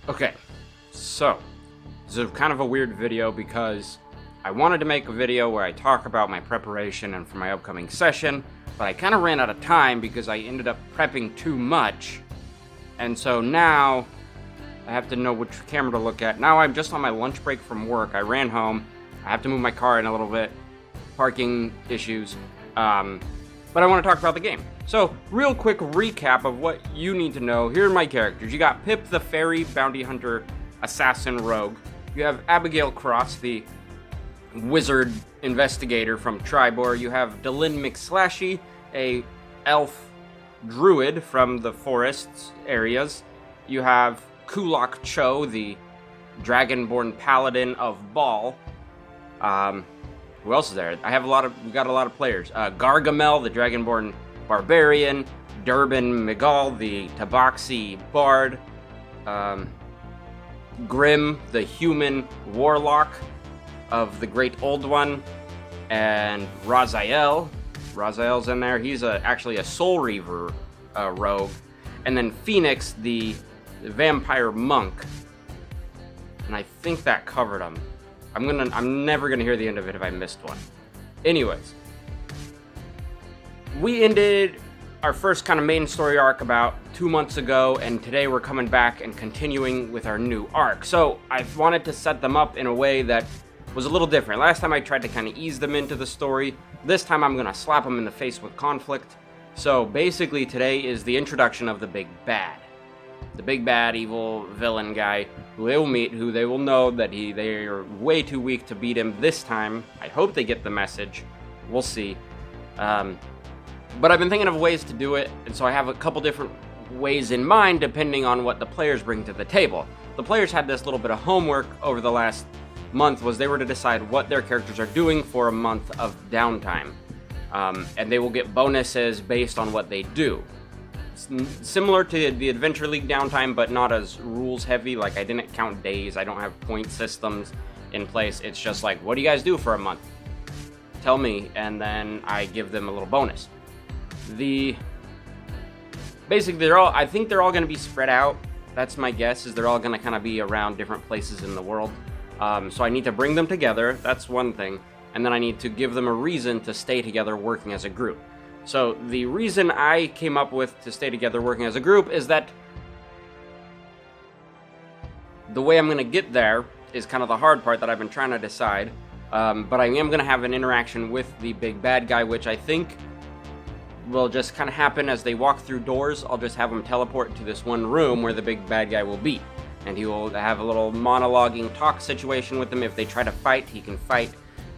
Okay, so this is kind of a weird video because I wanted to make a video where I talk about my preparation and for my upcoming session, but I kind of ran out of time because I ended up prepping too much. And so now I have to know which camera to look at. Now I'm just on my lunch break from work. I ran home. I have to move my car in a little bit. Parking issues. But I want to talk about the game. So, real quick recap of what you need to know. Here are my characters. You got Pip the Fairy Bounty Hunter Assassin Rogue. You have Abigail Cross, the Wizard Investigator from Tribor. You have Delyn McSlashy, a Elf Druid from the forests areas. You have Kulok Cho, the Dragonborn Paladin of Baal. Who else is there? We got a lot of players. Gargamel, the Dragonborn Barbarian. Durbin Migal, the Tabaxi Bard. Grim, the Human Warlock of the Great Old One. And Raziel. Raziel's in there. He's actually a Soul Reaver rogue. And then Phoenix, the Vampire Monk. And I think that covered them. I'm never gonna hear the end of it if I missed one. Anyways, we ended our first kind of main story arc about 2 months ago, and today we're coming back and continuing with our new arc. So I wanted to set them up in a way that was a little different. Last time I tried to kind of ease them into the story. This time I'm gonna slap them in the face with conflict. So basically today is the introduction of the big bad. The big bad evil villain guy who they will meet, who they will know that they are way too weak to beat him this time. I hope they get the message. We'll see. But I've been thinking of ways to do it, and so I have a couple different ways in mind depending on what the players bring to the table. The players had this little bit of homework over the last month, was they were to decide what their characters are doing for a month of downtime. And they will get bonuses based on what they do. Similar to the Adventure League downtime, but not as rules heavy. Like, I didn't count days, I don't have point systems in place. It's just like, what do you guys do for a month? Tell me, and then I give them a little bonus. Basically, I think they're all going to be spread out. That's my guess, is they're all going to kind of be around different places in the world. So I need to bring them together, that's one thing, and then I need to give them a reason to stay together working as a group. So the reason I came up with to stay together working as a group is that the way I'm going to get there is kind of the hard part that I've been trying to decide. But I am going to have an interaction with the big bad guy, which I think will just kind of happen as they walk through doors. I'll just have them teleport to this one room where the big bad guy will be. And he will have a little monologuing talk situation with them. If they try to fight, he can fight.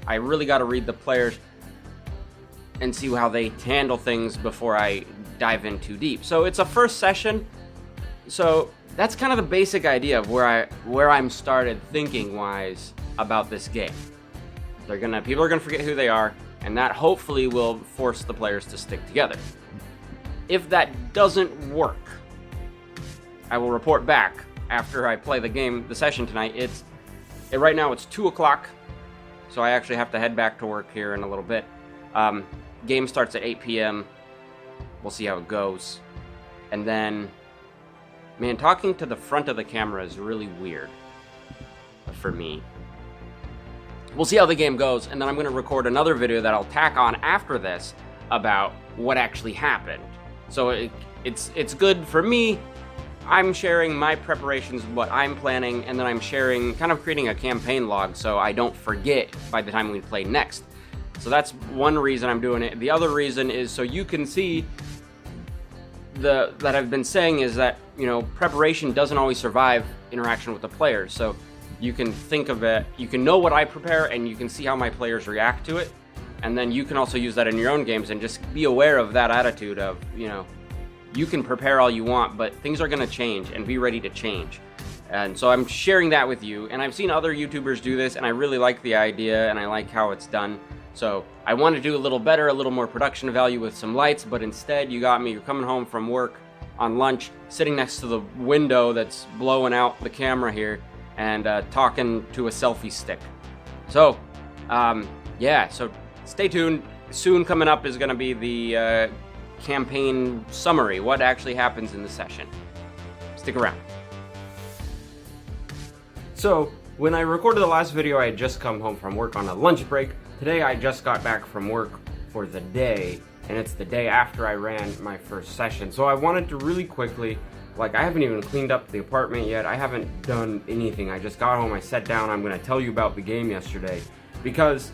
I really got to read the players and see how they handle things before I dive in too deep. So it's a first session, so that's kind of the basic idea of where I'm started thinking wise about this game. People are gonna forget who they are, and that hopefully will force the players to stick together. If that doesn't work, I will report back after I play the session tonight. Right now it's 2 o'clock, so I actually have to head back to work here in a little bit. Game starts at 8 p.m. We'll see how it goes. And then, man, talking to the front of the camera is really weird for me. We'll see how the game goes, and then I'm going to record another video that I'll tack on after this about what actually happened. So it's good for me. I'm sharing my preparations, what I'm planning, and then I'm creating a campaign log so I don't forget by the time we play next. So that's one reason I'm doing it. The other reason is so you can see that I've been saying is that, preparation doesn't always survive interaction with the players. So you can think of it, you can know what I prepare, and you can see how my players react to it. And then you can also use that in your own games and just be aware of that attitude of, you can prepare all you want, but things are going to change, and be ready to change. And so I'm sharing that with you. And I've seen other YouTubers do this, and I really like the idea, and I like how it's done. So I want to do a little better, a little more production value with some lights, but instead you're coming home from work on lunch, sitting next to the window that's blowing out the camera here, and talking to a selfie stick. So, so stay tuned. Soon coming up is going to be the campaign summary, what actually happens in the session. Stick around. So, when I recorded the last video, I had just come home from work on a lunch break. Today I just got back from work for the day, and it's the day after I ran my first session. So I wanted to really quickly, I haven't even cleaned up the apartment yet, I haven't done anything. I just got home, I sat down, I'm going to tell you about the game yesterday, because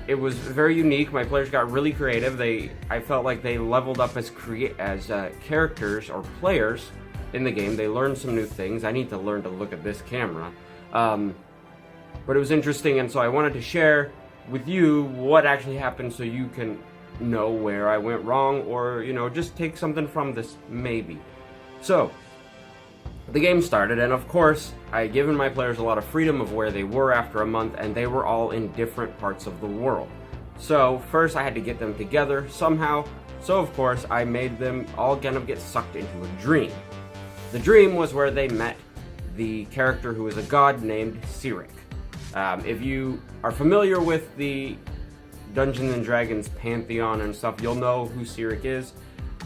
it was very unique. My players got really creative. I felt like they leveled up as characters or players in the game. They learned some new things. I need to learn to look at this camera. But it was interesting, and so I wanted to share with you what actually happened so you can know where I went wrong, or, just take something from this, maybe. So, the game started, and of course, I had given my players a lot of freedom of where they were after a month, and they were all in different parts of the world. So, first I had to get them together somehow, so of course I made them all kind of get sucked into a dream. The dream was where they met the character who is a god named Cyric. If you are familiar with the Dungeons and Dragons pantheon and stuff, you'll know who Cyric is.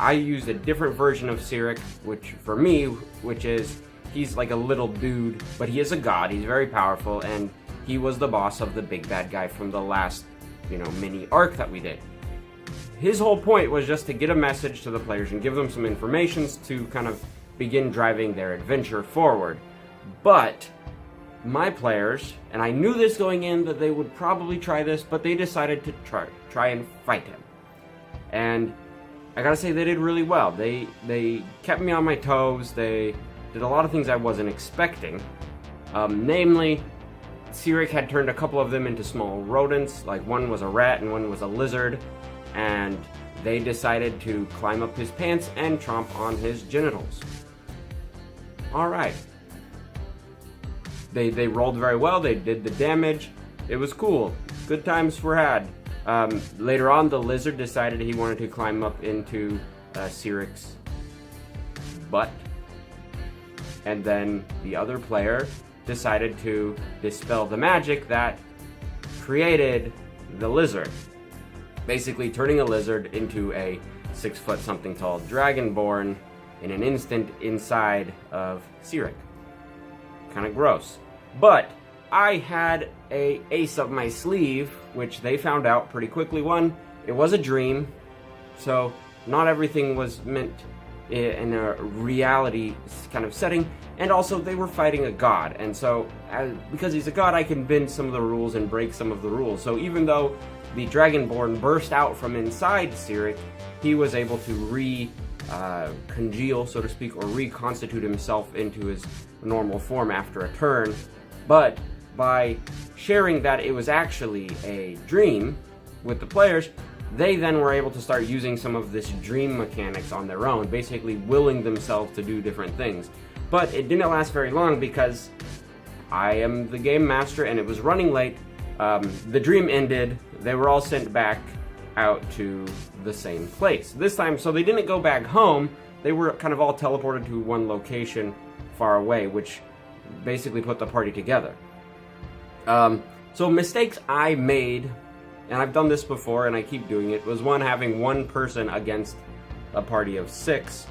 I used a different version of Cyric, which is, he's like a little dude, but he is a god, he's very powerful, and he was the boss of the big bad guy from the last, mini arc that we did. His whole point was just to get a message to the players and give them some information to kind of begin driving their adventure forward. But my players, and I knew this going in that they would probably try this, but they decided to try and fight him. And I gotta say, they did really well. They kept me on my toes. They did a lot of things I wasn't expecting. Namely, Cyric had turned a couple of them into small rodents, like one was a rat and one was a lizard, and they decided to climb up his pants and chomp on his genitals. Alright. They rolled very well, they did the damage, it was cool, good times were had. Later on, the lizard decided he wanted to climb up into Cyric's butt, and then the other player decided to dispel the magic that created the lizard, basically turning a lizard into a 6-foot something tall dragonborn in an instant inside of Cyric. Kind of gross. But I had a ace up my sleeve, which they found out pretty quickly. One, it was a dream, so not everything was meant in a reality kind of setting, and also they were fighting a god, and so because he's a god, I can bend some of the rules and break some of the rules. So even though the Dragonborn burst out from inside Cyric, he was able to congeal, so to speak, or reconstitute himself into his normal form after a turn. But by sharing that it was actually a dream with the players, they then were able to start using some of this dream mechanics on their own, basically willing themselves to do different things. But it didn't last very long because I am the game master and it was running late. The dream ended, they were all sent back out to the same place. This time, so they didn't go back home, they were kind of all teleported to one location far away, which basically put the party together. So mistakes I made, and I've done this before and I keep doing it, was one, having one person against a party of 6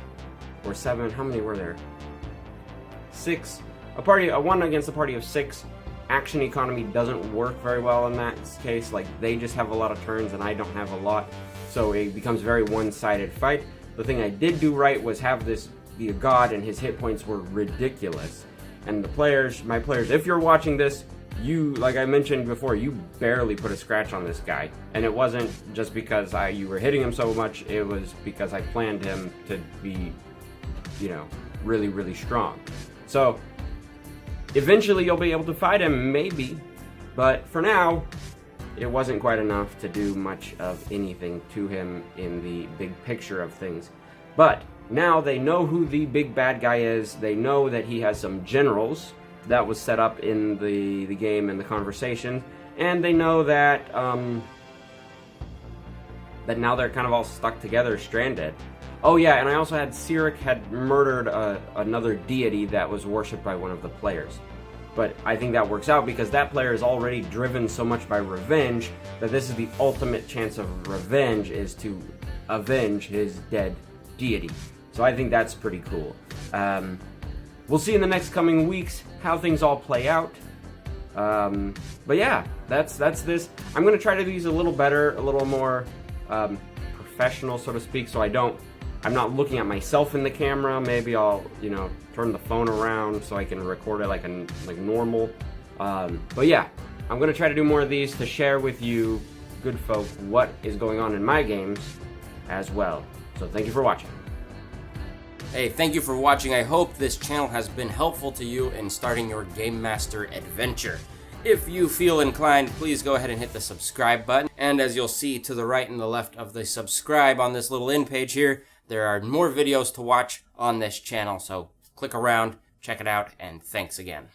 or 7, how many were there? 6. One against a party of 6. Action economy doesn't work very well in that case, like they just have a lot of turns and I don't have a lot, so it becomes a very one-sided fight. The thing I did do right was have this be a god and his hit points were ridiculous. And my players, if you're watching this, you, like I mentioned before, you barely put a scratch on this guy. And it wasn't just because you were hitting him so much, it was because I planned him to be, really, really strong. So, eventually you'll be able to fight him, maybe, but for now, it wasn't quite enough to do much of anything to him in the big picture of things. But now they know who the big bad guy is, they know that he has some generals that was set up in the game and the conversation, and they know that that now they're kind of all stuck together, stranded. Oh yeah, and I also had Cyric had murdered another deity that was worshipped by one of the players. But I think that works out because that player is already driven so much by revenge that this is the ultimate chance of revenge, is to avenge his dead deity. So I think that's pretty cool. we'll see in the next coming weeks how things all play out. But yeah, that's this. I'm gonna try to do these a little better, a little more professional, so to speak, so I'm not looking at myself in the camera. Maybe I'll, turn the phone around so I can record it like normal. But yeah, I'm gonna try to do more of these to share with you, good folk, what is going on in my games as well. So thank you for watching. Hey, thank you for watching. I hope this channel has been helpful to you in starting your Game Master adventure. If you feel inclined, please go ahead and hit the subscribe button. And as you'll see to the right and the left of the subscribe on this little end page here, there are more videos to watch on this channel. So click around, check it out, and thanks again.